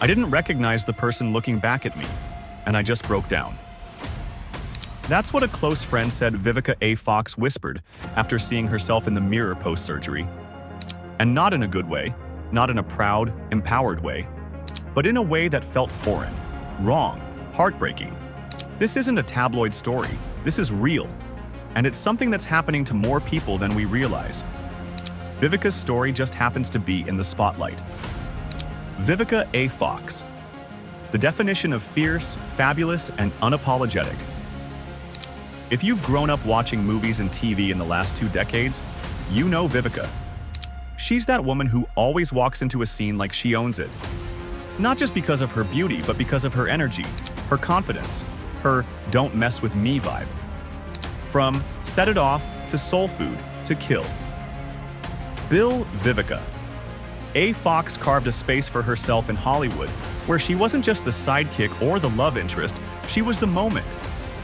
I didn't recognize the person looking back at me, and I just broke down. That's what a close friend said Vivica A. Fox whispered after seeing herself in the mirror post-surgery. And not in a good way, not in a proud, empowered way, but in a way that felt foreign, wrong, heartbreaking. This isn't a tabloid story, this is real, and it's something that's happening to more people than we realize. Vivica's story just happens to be in the spotlight. Vivica A. Fox. The definition of fierce, fabulous, and unapologetic. If you've grown up watching movies and TV in the last 2 decades, you know Vivica. She's that woman who always walks into a scene like she owns it. Not just because of her beauty, but because of her energy, her confidence, her "don't mess with me" vibe. From Set It Off to Soul Food to Kill. Bill Vivica. A. Fox carved a space for herself in Hollywood, where she wasn't just the sidekick or the love interest, she was the moment.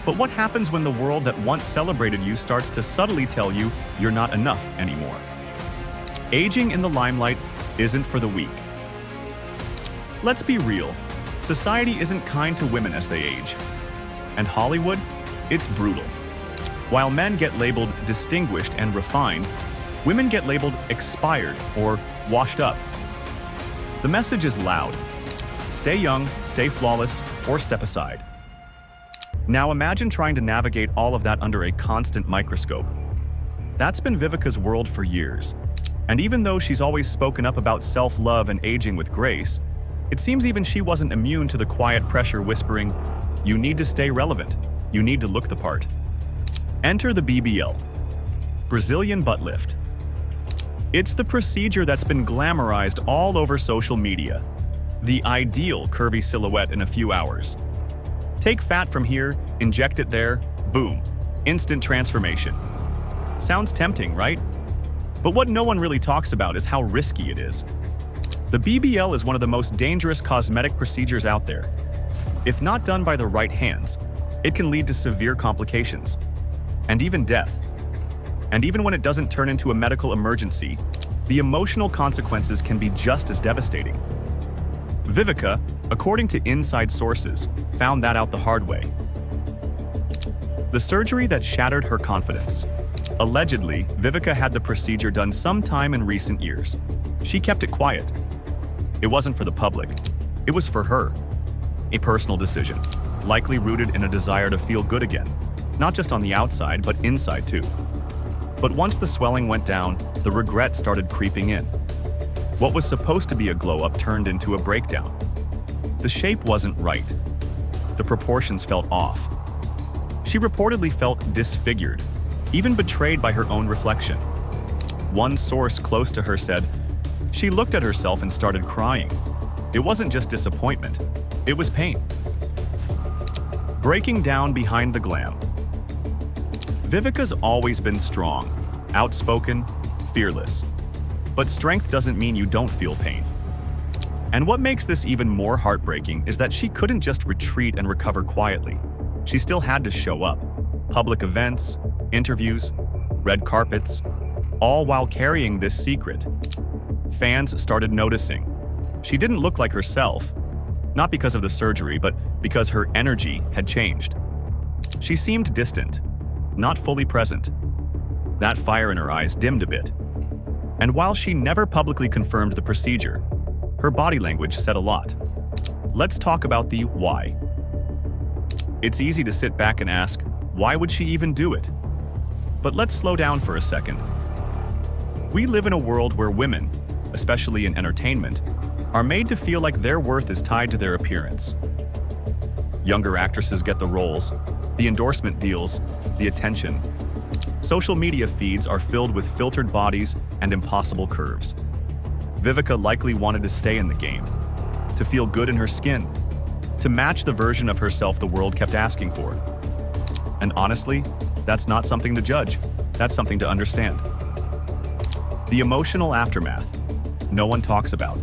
But what happens when the world that once celebrated you starts to subtly tell you you're not enough anymore? Aging in the limelight isn't for the weak. Let's be real, society isn't kind to women as they age. And Hollywood, it's brutal. While men get labeled distinguished and refined, women get labeled expired or washed up. The message is loud. Stay young, stay flawless, or step aside. Now imagine trying to navigate all of that under a constant microscope. That's been Vivica's world for years. And even though she's always spoken up about self-love and aging with grace, it seems even she wasn't immune to the quiet pressure whispering, "You need to stay relevant. You need to look the part." Enter the BBL, Brazilian butt lift. It's the procedure that's been glamorized all over social media. The ideal curvy silhouette in a few hours. Take fat from here, inject it there, boom, instant transformation. Sounds tempting, right? But what no one really talks about is how risky it is. The BBL is one of the most dangerous cosmetic procedures out there. If not done by the right hands, it can lead to severe complications, and even death. And even when it doesn't turn into a medical emergency, the emotional consequences can be just as devastating. Vivica, according to inside sources, found that out the hard way. The surgery that shattered her confidence. Allegedly, Vivica had the procedure done sometime in recent years. She kept it quiet. It wasn't for the public. It was for her. A personal decision, likely rooted in a desire to feel good again, not just on the outside, but inside too. But once the swelling went down, the regret started creeping in. What was supposed to be a glow-up turned into a breakdown. The shape wasn't right. The proportions felt off. She reportedly felt disfigured, even betrayed by her own reflection. One source close to her said, she looked at herself and started crying. It wasn't just disappointment, it was pain. Breaking down behind the glam. Vivica's always been strong, outspoken, fearless. But strength doesn't mean you don't feel pain. And what makes this even more heartbreaking is that she couldn't just retreat and recover quietly. She still had to show up. Public events, interviews, red carpets, all while carrying this secret. Fans started noticing. She didn't look like herself, not because of the surgery, but because her energy had changed. She seemed distant, not fully present. That fire in her eyes dimmed a bit. And while she never publicly confirmed the procedure, her body language said a lot. Let's talk about the why. It's easy to sit back and ask, why would she even do it? But let's slow down for a second. We live in a world where women, especially in entertainment, are made to feel like their worth is tied to their appearance. Younger actresses get the roles, the endorsement deals, the attention. Social media feeds are filled with filtered bodies and impossible curves. Vivica likely wanted to stay in the game, to feel good in her skin, to match the version of herself the world kept asking for. And honestly, that's not something to judge, that's something to understand. The emotional aftermath, no one talks about.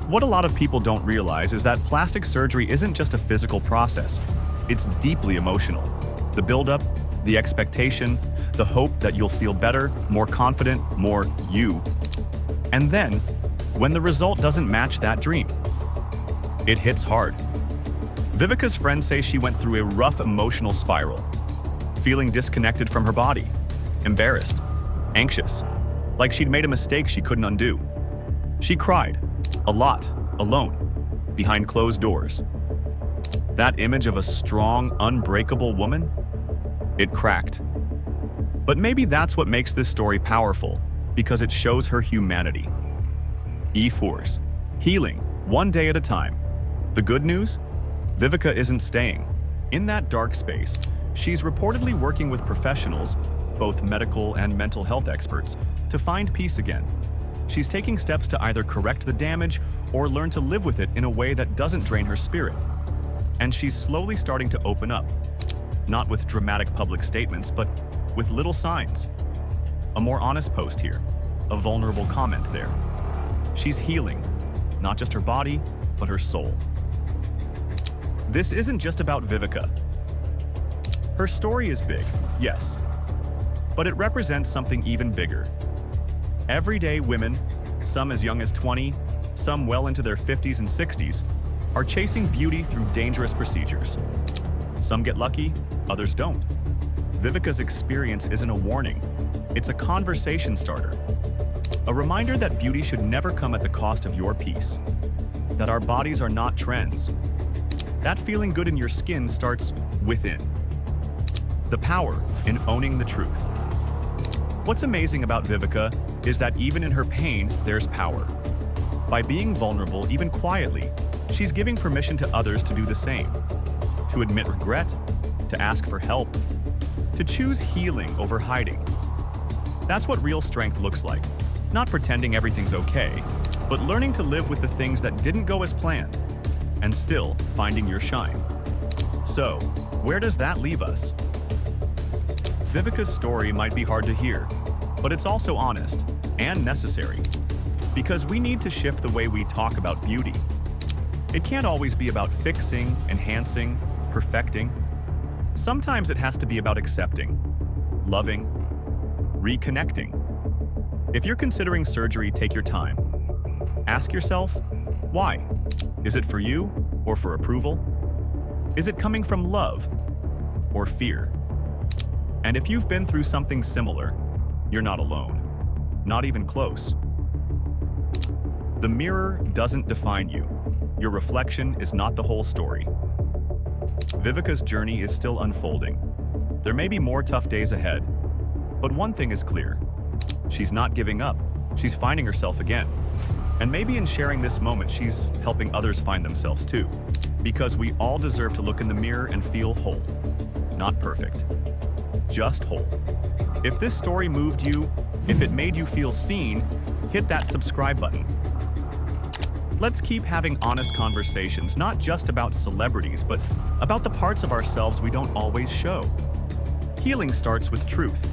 What a lot of people don't realize is that plastic surgery isn't just a physical process, it's deeply emotional. The buildup, the expectation, the hope that you'll feel better, more confident, more you. And then, when the result doesn't match that dream, It hits hard. Vivica's friends say she went through a rough emotional spiral, feeling disconnected from her body, embarrassed, anxious, like she'd made a mistake she couldn't undo. She cried, a lot, alone, behind closed doors. That image of a strong, unbreakable woman? It cracked. But maybe that's what makes this story powerful, because it shows her humanity. E4s, healing, one day at a time. The good news? Vivica isn't staying. In that dark space, she's reportedly working with professionals, both medical and mental health experts, to find peace again. She's taking steps to either correct the damage or learn to live with it in a way that doesn't drain her spirit. And she's slowly starting to open up. Not with dramatic public statements, but with little signs. A more honest post here, a vulnerable comment there. She's healing, not just her body, but her soul. This isn't just about Vivica. Her story is big, yes, but it represents something even bigger. Everyday women, some as young as 20, some well into their 50s and 60s, are chasing beauty through dangerous procedures. Some get lucky, others don't. Vivica's experience isn't a warning, it's a conversation starter. A reminder that beauty should never come at the cost of your peace. That our bodies are not trends. That feeling good in your skin starts within. The power in owning the truth. What's amazing about Vivica is that even in her pain, there's power. By being vulnerable, even quietly, she's giving permission to others to do the same. To admit regret, to ask for help, to choose healing over hiding. That's what real strength looks like. Not pretending everything's okay, but learning to live with the things that didn't go as planned, and still finding your shine. So, where does that leave us? Vivica's story might be hard to hear, but it's also honest and necessary, because we need to shift the way we talk about beauty. It can't always be about fixing, enhancing, perfecting. Sometimes it has to be about accepting, loving, reconnecting. If you're considering surgery, take your time. Ask yourself, why? Is it for you or for approval? Is it coming from love or fear? And if you've been through something similar, you're not alone, not even close. The mirror doesn't define you. Your reflection is not the whole story. Vivica's journey is still unfolding. There may be more tough days ahead, but one thing is clear. She's not giving up. She's finding herself again. And maybe in sharing this moment, she's helping others find themselves too. Because we all deserve to look in the mirror and feel whole. Not perfect, just whole. If this story moved you, if it made you feel seen, hit that subscribe button. Let's keep having honest conversations, not just about celebrities, but about the parts of ourselves we don't always show. Healing starts with truth.